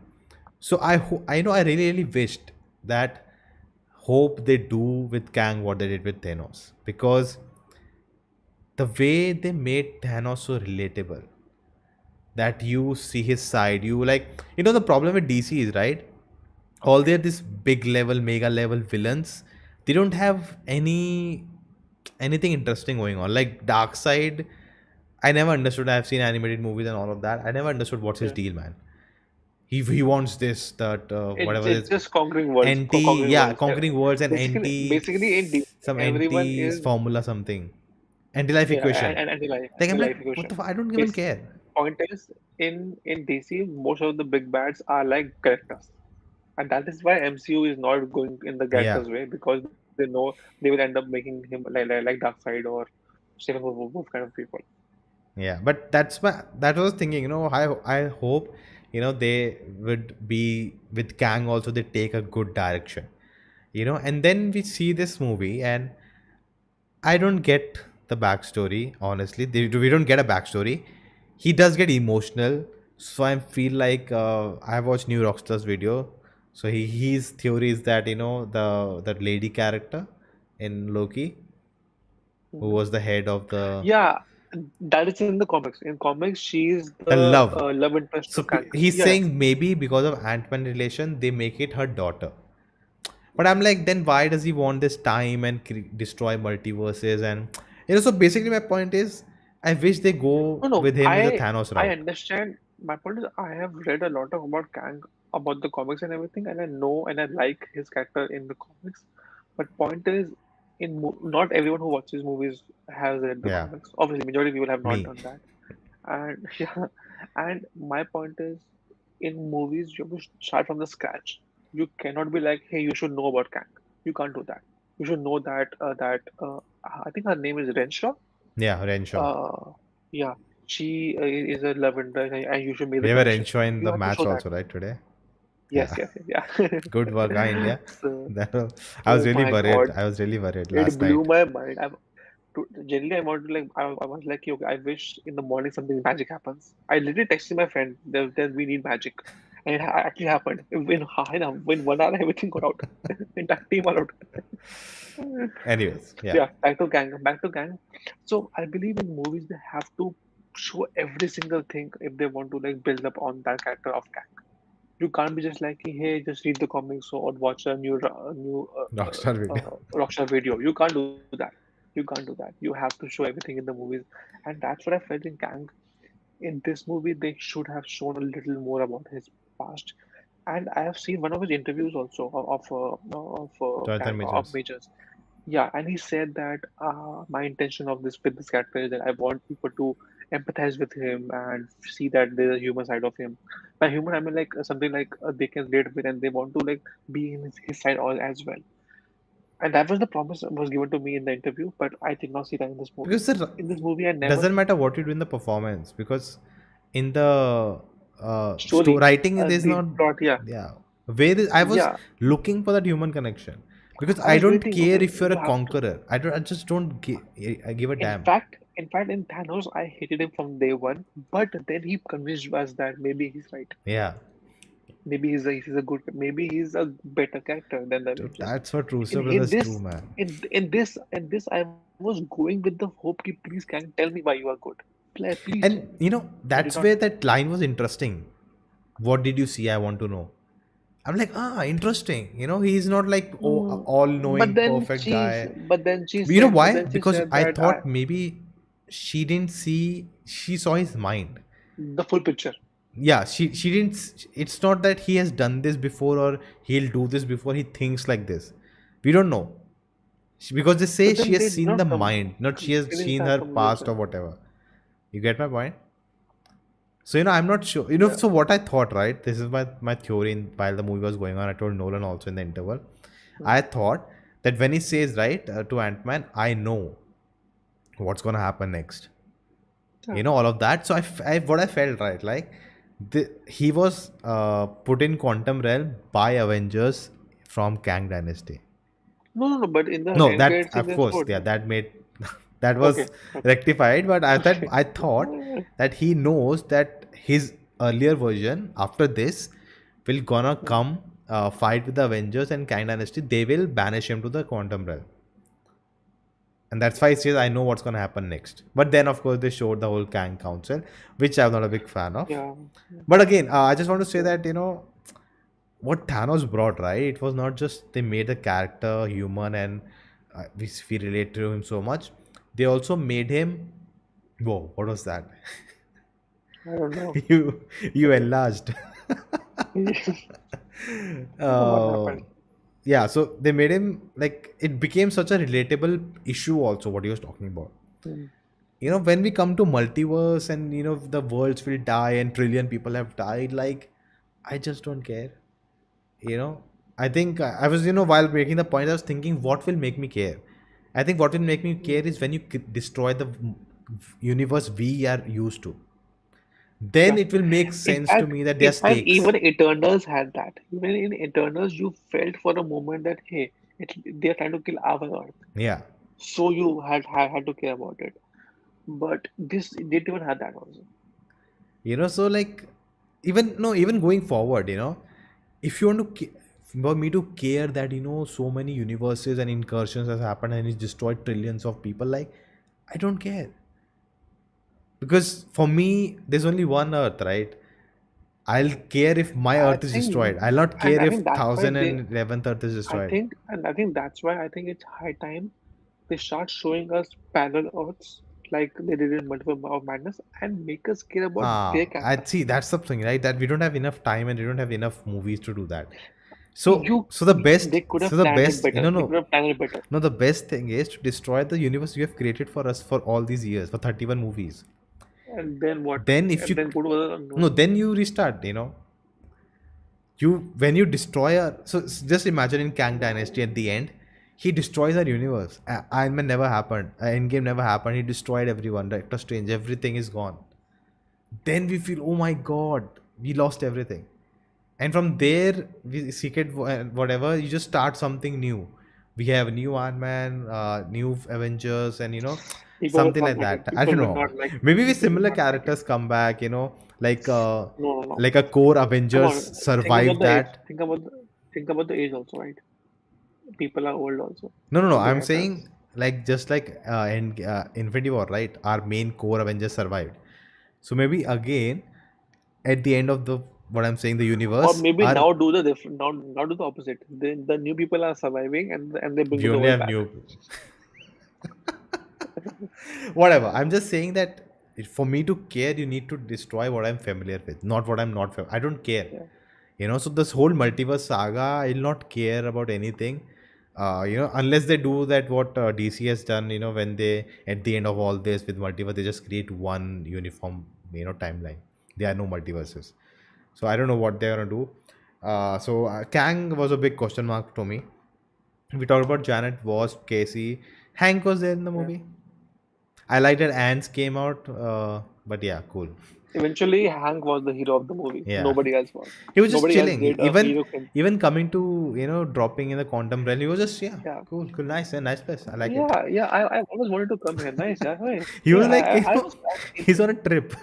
So I know I really wished that hope they do with Kang what they did with Thanos, because the way they made Thanos so relatable, that you see his side, the problem with DC is, right, all they're this big level mega level villains, they don't have anything interesting going on. Like Dark Side, I never understood. I've seen animated movies and all of that. I never understood what's his yeah, deal, man. He wants this, that, whatever it's this just conquering worlds, anti, conquering yeah, worlds. conquering words, and Basically in DC, some everyone anti is formula something, anti life yeah, equation. and Like I'm like, anti-life what equation. I don't even Basic care. point is in DC, most of the big bads are like characters, and that is why MCU is not going in the Yeah. characters way because they know they will end up making him like Darkseid or Stephen Wolf kind of people. Yeah, but that was thinking. I hope they would be with Kang also. They take a good direction. And then we see this movie, and I don't get the backstory. Honestly, we don't get a backstory. He does get emotional, so I feel like I watched New Rockstar's video. So his theory is that that lady character in Loki, who Mhm. was the head of Yeah, that is in the comics. In comics, she is the the love. love interest So to Kang. he's Yeah, yeah. saying maybe because of Ant-Man relation, they make it her daughter. But I'm like, then why does he want this time and destroy multiverses? And so basically, my point is, I wish they go No, no. with him with the Thanos I route. understand. My point is, I have read a lot about Kang, about the comics and everything, and I know and I like his character in the comics. But point is, not everyone who watches movies has read the Yeah, comics. Obviously, majority of people have not me. done that. And yeah, and my point is, in movies, you have to start from the scratch. You cannot be like, hey, you should know about Kang. You can't do that. You should know that I think her name is Renshaw. Yeah, Renshaw. Uh, yeah, she is a love interest, and you should make We the have a connection. Renshaw in You the have to match show that. also, right, today? Yes, Yeah. yes, yes, yeah. Good work, huh, India. So, I was oh really my worried. God, I was really worried it last blew night. my mind. Generally, I want to like, I was like, okay, I wish in the morning something magic happens. I literally texted my friend that we need magic, and it actually happened. In 1 hour, everything got out. Entire team got out. Anyways, yeah. Yeah, back to gang. So I believe in movies they have to show every single thing if they want to like build up on that character of gang. You can't be just like, hey, just read the comics or watch a new Rockstar video. Rockstar video. You can't do that. You can't do that. You have to show everything in the movies, and that's what I felt in Kang. In this movie, they should have shown a little more about his past. And I have seen one of his interviews also of Jonathan Kang of Majors. Majors. Yeah, and he said that my intention of this with this character is that I want people to empathize with him and see that there's a human side of him. By human, I mean like something like they can relate with and they want to like be in his side all as well. And that was the promise that was given to me in the interview, but I did not see that in this movie. Because it In this movie, I never doesn't matter what you do in the performance, because in the story, writing it is the not. plot. Yeah, Yeah, I was yeah. looking for that human connection, because I I was don't waiting. care Okay, if you're a you have to. conqueror. I just don't I give a In damn. fact, in fact, in Thanos, I hated him from day one, but then he convinced us that maybe he's right. Yeah, maybe he's a better character than the So Avengers. that's what Russo In brothers this true, man. in this I was going with the hope ki please can tell me why you are good. Please tell And me. You did that's not. where that line was interesting. What did you see? I want to know. I'm like, interesting. He's not like Hmm. all knowing, perfect guy. But Why? then she Because said I that I thought maybe she didn't see, she saw his mind. the full picture. Yeah, she didn't. It's not that he has done this before or he'll do this before he thinks like this. We don't know. Because they say But she then has they did seen the not mind, not she has finish seen that her past or conversation. whatever. You get my point? So I'm not sure. Yeah. So what I thought, right? This is my theory. While the movie was going on, I told Nolan also in the interval. Hmm. I thought that when he says right to Ant Man, I know what's gonna happen next. Yeah. All of that. So what I felt right, like he was put in quantum realm by Avengers from Kang Dynasty. No. But in the No, end that credit scene, of they course, showed, yeah, no? that made that Okay. was Okay. rectified. But Okay. I thought that he knows that his earlier version after this will gonna Hmm. come fight with the Avengers and Kang Dynasty. They will banish him to the quantum realm, and that's why he says I know what's gonna happen next. But then of course they showed the whole Kang Council, which I'm not a big fan of. Yeah. But again, I just want to say Yeah. that what Thanos brought, right? It was not just they made the character human and we relate to him so much. They also made him. Whoa, what was that? I don't know. You enlarged. What uh, happened? yeah, so they made him like it became such a relatable issue. Also, what he was talking about. Hmm. When we come to multiverse and the worlds will die and trillion people have died, like I just don't care. you know I think I was while making the point I was thinking what will make me care. I think what will make me care is when you destroy the universe we are used to, then Yeah. it will make sense to me that there are In fact, stakes. even Eternals had that. Even in Eternals, you felt for a moment that hey, they're trying to kill our Earth, Yeah, so you had to care about it. But this they didn't even have that also. so like even going forward, if you want to for me to care that so many universes and incursions has happened and it's destroyed trillions of people, like I don't care, because for me there's only one earth, right? I'll care if my I earth is think, destroyed. I'll not and care I if think that's why they. 1011th earth is destroyed. I think that's why I think it's high time they start showing us parallel Earths like they did in Multiple of Madness and make us care about their I characters. see that's something, right? That we don't have enough time and we don't have enough movies to do that. So You, so the best they could so have the planned it best better. They could have planned it better. no, the best thing is to destroy the universe you have created for us for all these years, for 31 movies. And then what? Then if And you then go to other no, unknown. then you restart, you when you destroy a so just imagine in Kang Dynasty at the end he destroys our universe. Iron Man never happened, Endgame never happened, he destroyed everyone, Doctor Strange, everything is gone. Then we feel oh my god, we lost everything. And from there we secret whatever, you just start something new. We have new Iron Man, new Avengers, and People will something not like like it. that. I People don't will know. not like it. Maybe with People will similar not like it. characters come back, like No. like a core Come Avengers on. Think about survive the age. that. Think about the age also, right? People are old also. No. The I'm actors. saying like just like in Infinity War, right? Our main core Avengers survived. So maybe again at the end of the what I'm saying, the Or universe, maybe our now do the different. Now do the opposite. The new people are surviving and they bring we the only world have back. new whatever. I'm just saying that for me to care, you need to destroy what I'm familiar with, not what I'm not. I don't care. Yeah. So this whole multiverse saga, I'll not care about anything. Unless they do that what DC has done. When they at the end of all this with multiverse, they just create one uniform timeline. There are no multiverses, so I don't know what they're gonna do. Kang was a big question mark to me. We talked about Janet, Wasp, Casey, Hank was there in the Yeah. movie. I liked that Ants came out, but yeah, cool. Eventually, Hank was the hero of the movie. Yeah, Nobody else was. he was just Nobody else chilling. did a Even hero thing. even coming to dropping in the quantum realm, he was just yeah, Yeah. cool, nice, nice place. I like it. Yeah. I always wanted to come here. Nice. Yeah. Hey. He Yeah. was like I was. he's on a trip.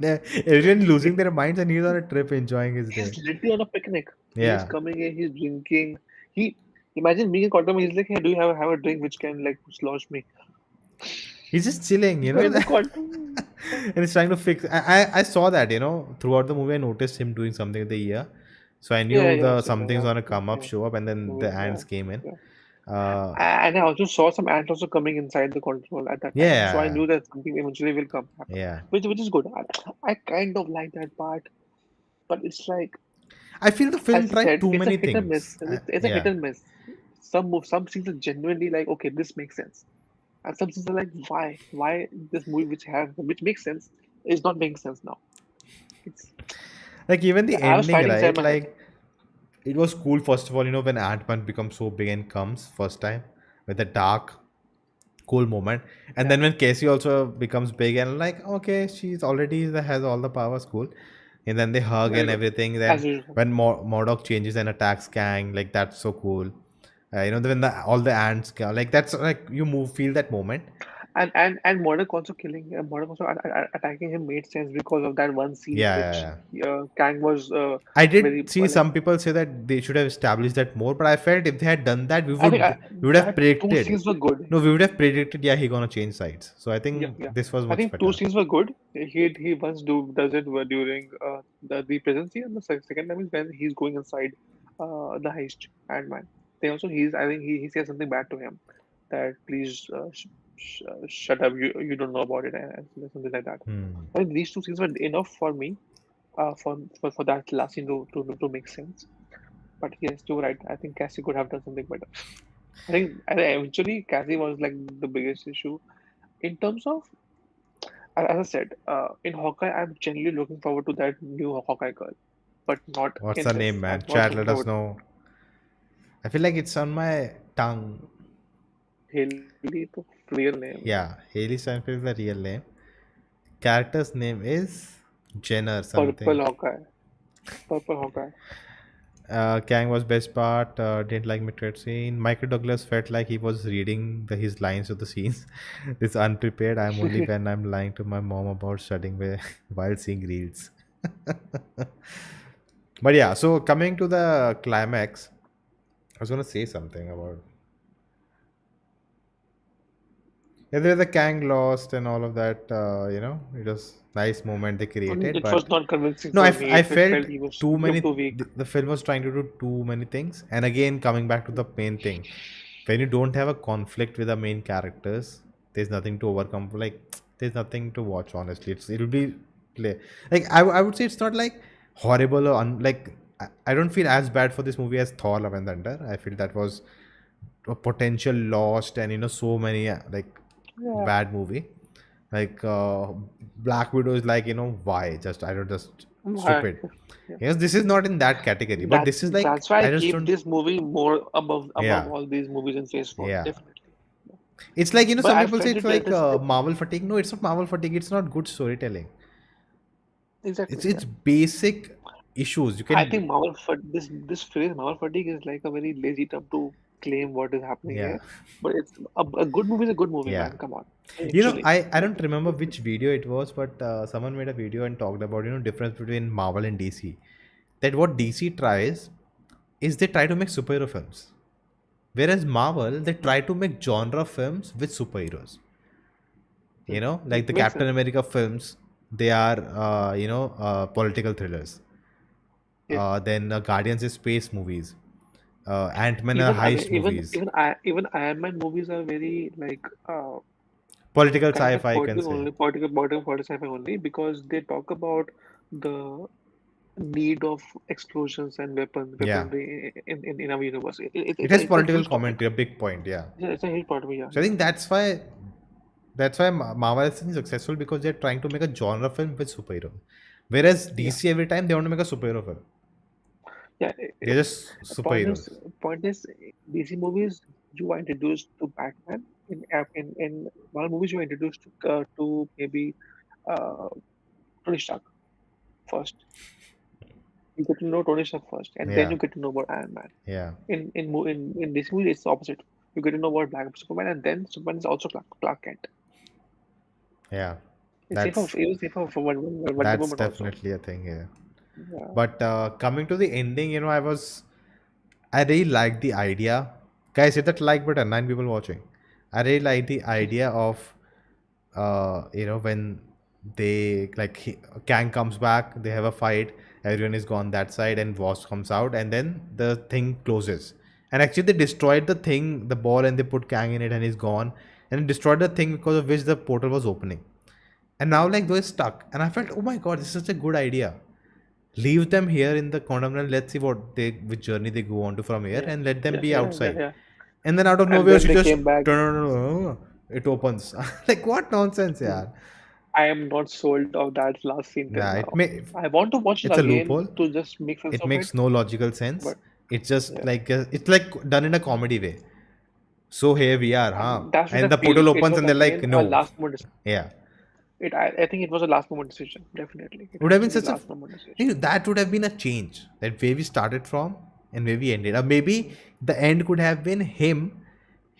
Everyone losing their minds, and he's on a trip enjoying his He's day. literally on a picnic. He's Yeah, coming in, he's drinking. He imagine being in Quantum, he's like, hey, do you have a drink which can like dislodge me? he's just chilling, you You're know. in the Quantum. And he's trying to fix. I saw that, you know, throughout the movie. I noticed him doing something with the ear, so I Yeah, knew yeah, the so, something's gonna yeah, come up, yeah, show up, and then the yeah, ants came in. yeah. Uh, And I also saw some ants also coming inside the control at that time. So I yeah, knew that something eventually will come happen, yeah. which is good. I kind of like that part, but it's like, I feel the film as I tried said, too it's a many hit and miss. things. It's a hit Yeah, and miss. Some scenes are genuinely like, okay, this makes sense, and some scenes are like, why this movie which makes sense is not making sense now. It's like even the I was ending, fighting inside right? my head. Like it was cool. First of all, you know, when Ant Man becomes so big and comes first time with the dark cool moment, and Yeah, then when Casey also becomes big and like okay, she's already has all the powers, cool. And then they hug very and good everything. as Then usual. when Mordok changes and attacks Kang, like that's so cool. You know, when all the ants like that's like you move feel that moment. And Murdoch also Murdoch also attacking him made sense because of that one scene in Yeah, yeah, which yeah. Kang was I did very see like some people say that they should have established that more, but I felt if they had done that, I think we would have that two predicted. scenes were good. No, we would have predicted. Yeah, he gonna change sides. So I Yeah, think yeah. this was I much think two better. scenes were good. He once does it during the presidency, and the second time is when he's going inside the heist Ant-Man. Then also I think he says something bad to him that please shut up, you don't know about it, and something like that. Hmm. I think these two scenes were enough for me for that last scene to make sense. But yes, you're right. I think Cassie could have done something better. I think eventually Cassie was like the biggest issue in terms of, as I said, in Hawkeye, I'm genuinely looking forward to that new Hawkeye girl, but not What's in her this. name, man? I'm not Chat, looking let us forward to know. I feel like it's on my tongue. Haley, the real name, Yeah, Haley Steinfeld is the real name. Character's name is Jenner something. Purple Hawkeye, Purple Hawkeye. Kang was best part. Didn't like mid scene. Michael Douglas felt like he was reading his lines of the scenes. This unprepared. I'm only when I'm lying to my mom about studying while seeing reels. But yeah, so coming to the climax, I was gonna say something about yeah, there the Kang lost and all of that. You know, it was nice moment they created, It was but not convincing no, for me. I It felt felt he was too many. too weak. The film was trying to do too many things, and again coming back to the main thing, when you don't have a conflict with the main characters, there's nothing to overcome. Like there's nothing to watch. Honestly, it'll be play. Like I would say it's not like horrible or like I don't feel as bad for this movie as Thor: Love and Thunder. I feel that was a potential lost and you know so many like Yeah, bad movie like Black Widow is like you know why just I don't just why? stupid. Yes, this is not in that category, but this is like That's why I I just keep don't. this movie more above Yeah, all these movies in Phase 4. yeah. Definitely. It's like you know But some I people say felt it's it that like this Marvel fatigue. No, it's not Marvel fatigue. It's not good storytelling. exactly, yeah. It's basic issues. You I can think this phrase Marvel fatigue is like a very lazy term to claim what is happening yeah here. But it's a good movie is a good movie, yeah. man. Come on, You know, actually. I don't remember which video it was, but someone made a video and talked about you know difference between Marvel and DC. That what DC tries is they try to make superhero films, whereas Marvel they try to make genre films with superheroes. You know, like the Makes Captain sense. America films, they are you know political thrillers. Yeah. Then Guardians is space movies. Ant-Man are I mean, heist movies. even Iron Man movies are very like Political kind of sci-fi, you can political say. only, political sci-fi only because they talk about the need of explosions and Yeah. weaponry in our universe. It has It's a political huge topic. commentary, a big point, yeah. It's a huge part of it. Yeah, So I yeah, think that's why Marvel is successful because they're trying to make a genre film with superhero. Whereas yeah. DC every time they want to make a superhero film. Yeah, They're just point superheroes. is, DC movies you are introduced to Batman in Marvel movies you are introduced to maybe uh, Tony Stark first. You get to know Tony Stark first, and then Yeah. you get to know about Iron Man. Yeah. In DC movie it's the opposite. You get to know about Black Superman, and then Superman is also Clark Kent. Yeah. It's safer. That's Even safer for Wonder that's Woman also. definitely a thing here. Yeah. But coming to the ending, I really like the idea. Guys, hit that like button. 9 people watching. I really like the idea of, when Kang comes back, they have a fight. Everyone is gone that side, and Wasp comes out, and then the thing closes. And actually, they destroyed the thing, the ball, and they put Kang in it, and he's gone. And destroyed the thing because of which the portal was opening. And now, like, they're stuck. And I felt, oh my god, this is such a good idea. Leave them here in the quantum realm. Let's see which journey they go on to from here, Yeah. and let them Yeah. be Yeah. Yeah. outside. Yeah. And then out of And nowhere, then she they just came back. it opens. Like what nonsense, yeah. I am not sold of that last scene till Yeah, now. I want to watch it it's a again loophole. to just make sense It of it. makes no logical sense. But It's just yeah, it's like done in a comedy way. So here we are, huh? and that's what I And the feel. portal It opens, was and they're like, again a no, last moment. yeah. I think it was a last moment decision. Definitely, it Would has have to been be a such a last moment decision. that would have been a change, that where we started from and where we ended. Or maybe Mm. the end could have been him.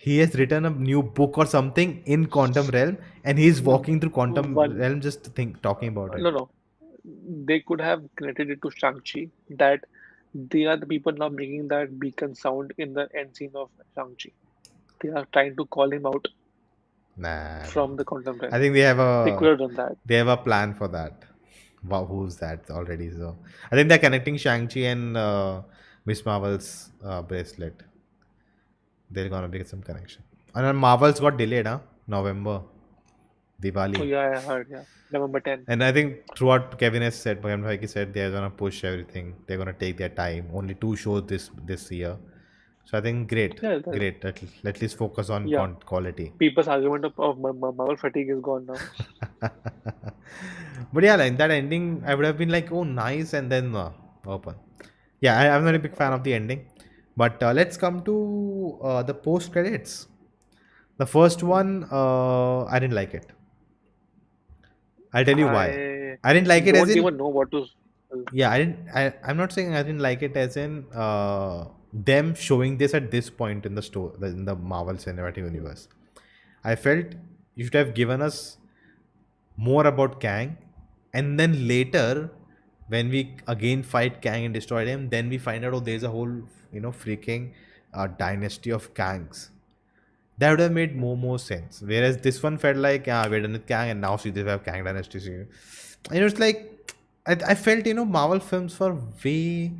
He has written a new book or something in quantum realm, and he's No, walking through quantum one realm, just talking about it. no no. They could have connected it to Shang-Chi that they are the people now making that beacon sound in the end scene of Shang-Chi. They are trying to call him out Nah, no. from the quantum I realm. think They could have done that. they have a plan for that. Wow, who's that already? So I think they're connecting Shang-Chi and Miss Marvel's bracelet. They're gonna make some connection. And then Marvel's got delayed, huh? November, Oh Diwali. yeah, I heard. Yeah, November 10th. And I think throughout Kevin Feige said they're gonna push everything. They're gonna take their time. Only 2 shows this year. So I think great, Yeah, great. Let least focus on yeah. quality. People's argument of Marvel fatigue is gone now. But yeah, like that ending, I would have been like, oh, nice, and then open. Yeah, I'm not a big fan of the ending. But let's come to the post credits. The first one, I didn't like it. I'll tell you why. I I didn't like it as don't in, even know what to. yeah, I didn't. I'm not saying I didn't like it as in them showing this at this point in the in the Marvel Cinematic Universe. I felt you should have given us more about Kang, and then later, when we again fight Kang and destroy him, then we find out, oh, there's a whole freaking dynasty of Kangs. That would have made more sense. Whereas this one felt like, yeah, we're done with Kang, and now see they have Kang dynasty. So, it's like I felt Marvel films were way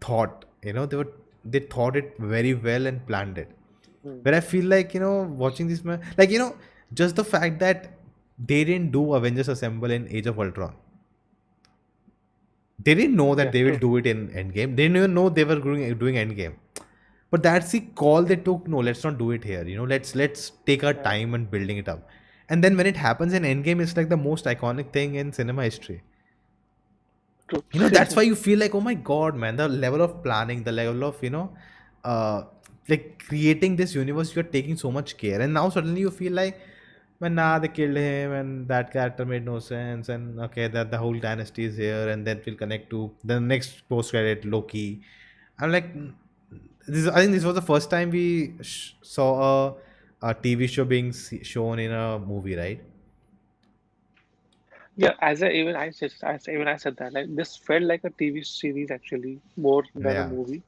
thought. They thought it very well and planned it. Hmm. But I feel like, watching this man, like, just the fact that they didn't do Avengers Assemble in Age of Ultron. They didn't know that Yeah, they will true. do it in Endgame. They didn't even know they were doing Endgame. But that's the call they took. No, let's not do it here. Let's take our Yeah, time and building it up. And then when it happens in Endgame, it's like the most iconic thing in cinema history. true. That's why you feel like, oh my god, man, the level of planning, the level of uh like creating this universe, you're taking so much care, and now suddenly you feel like, when nah, they killed him and that character made no sense, and okay, that the whole dynasty is here, and then we'll connect to the next post credit Loki. I'm like, I think this was the first time we saw a TV show being shown in a movie, right? Yeah, even I said that like this felt like a TV series actually more than a Yeah. movie.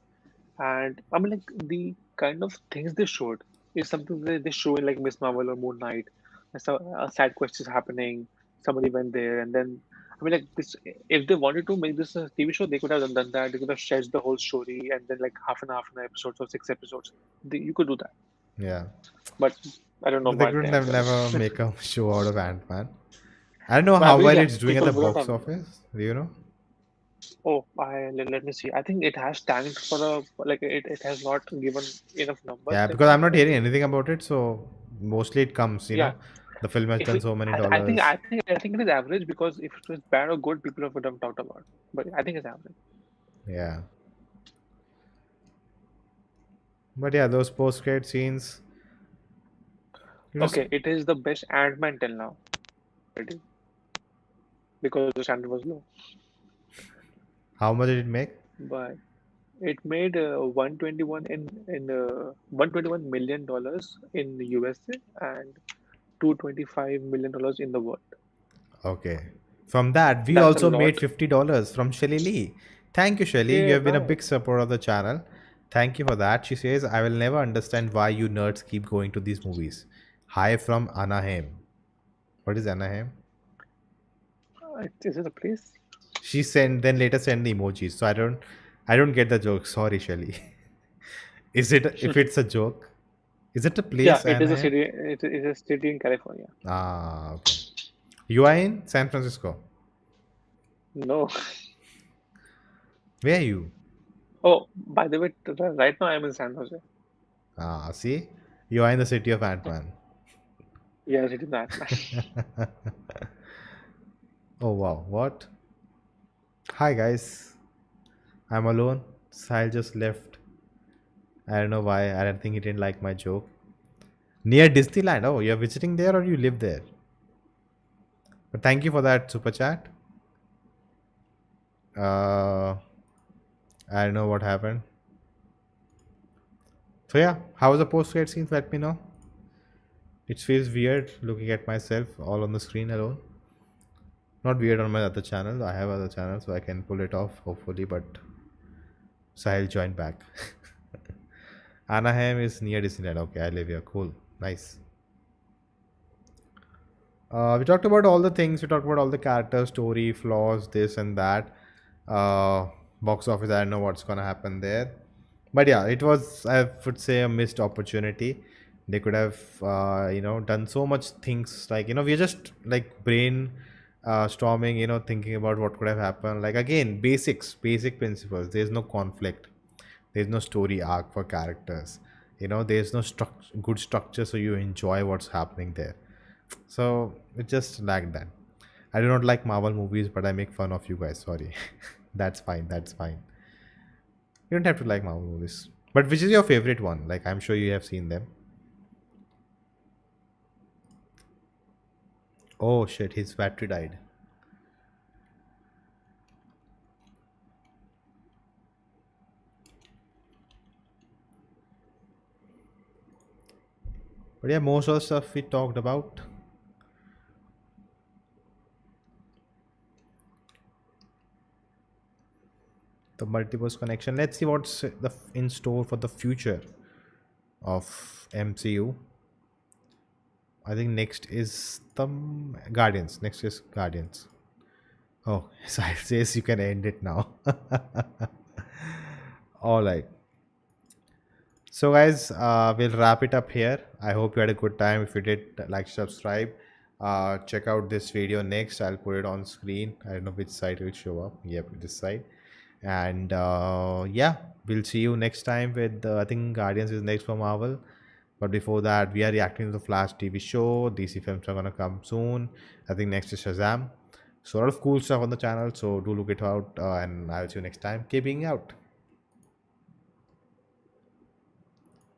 And I mean, like the kind of things they showed is something that they show in like Miss Marvel or Moon Knight. So a side quest is happening. Somebody went there, and then I mean, like this. If they wanted to make this a TV show, they could have done that. They could have shared the whole story, and then like half an episodes or 6 episodes. You could do that, Yeah. but I don't know But they why they couldn't haven't have done it. never make a show out of Ant-Man. I don't know But I how believe well yeah, it's doing at people the would box have. office. Do you know? Oh, let me see. I think it has tanked for a like it has not given enough numbers Yeah, till because I'm now. not I hearing think anything about it, so mostly it comes, yeah. the film has If done it, so many dollars. I think it is average because if it was bad or good, people would have talked about. But I think it's average. Yeah. But yeah, those post-credit scenes, it was, Okay, it is the best Ant-Man till now. It is because the standard was low, how much did it make? but it made 121 in $121 million in the USA and $225 million in the world. Okay. From that, we That's a also lot. made $50 from Shelly Lee. Thank you, Shelly. You Yeah, have been a big nice. supporter of the channel. Thank you for that. She says, I will never understand why you nerds keep going to these movies. Hi from Anaheim. What is Anaheim? Is it a place? She sent then later send the emojis. So I don't get the joke. Sorry, Shelly. Is it if it's a joke? Is it a Yeah, place, it is a Anaheim? city. It is a city in California. Ah, okay. You are in San Francisco. No. Where are you? Oh, by the way, right now I'm in San Jose. Ah, see? You are in the city of Ant-Man. Yes, it is that. Oh wow, what? Hi guys. I'm alone. Sahil just left. I don't know why. I don't think he didn't like my joke. Near Disneyland. Oh, you're visiting there or you live there? But thank you for that super chat. Uh, I don't know what happened. So yeah, how was the post-credit scenes? Let me know. It feels weird looking at myself all on the screen alone. Not weird on my other channel. I have other channels, so I can pull it off hopefully. But Sahil joined back. Anaheim is near Disneyland. Okay, I live here. Cool, nice. We talked about all the things. We talked about all the characters, story, flaws, this and that. Uh, Box office. I don't know what's gonna happen there, but yeah, it was, I would say, a missed opportunity. They could have, done so much things. Like, we're just like brain storming. Thinking about what could have happened. Like, again, basic principles. There's no conflict. There's no story arc for characters. There's no good structure, so you enjoy what's happening there. So it just lacked that. I do not like Marvel movies, but I make fun of you guys. Sorry. That's fine. That's fine. You don't have to like Marvel movies. But which is your favorite one? Like, I'm sure you have seen them. Oh shit, his battery died. But yeah, most of the stuff we talked about. The multiverse connection. Let's see what's in store for the future of MCU. I think next is the Guardians. Next is Guardians. Oh, so it says you can end it now. All right. So, guys, we'll wrap it up here. I hope you had a good time. If you did, like, subscribe. Check out this video next. I'll put it on screen. I don't know which side will show up. Yep, this side. And yeah, we'll see you next time with, I think Guardians is next for Marvel. But before that, we are reacting to the Flash TV show. DC films are gonna come soon. I think next is Shazam. So a lot of cool stuff on the channel. So do look it out, and I'll see you next time. Keep being out.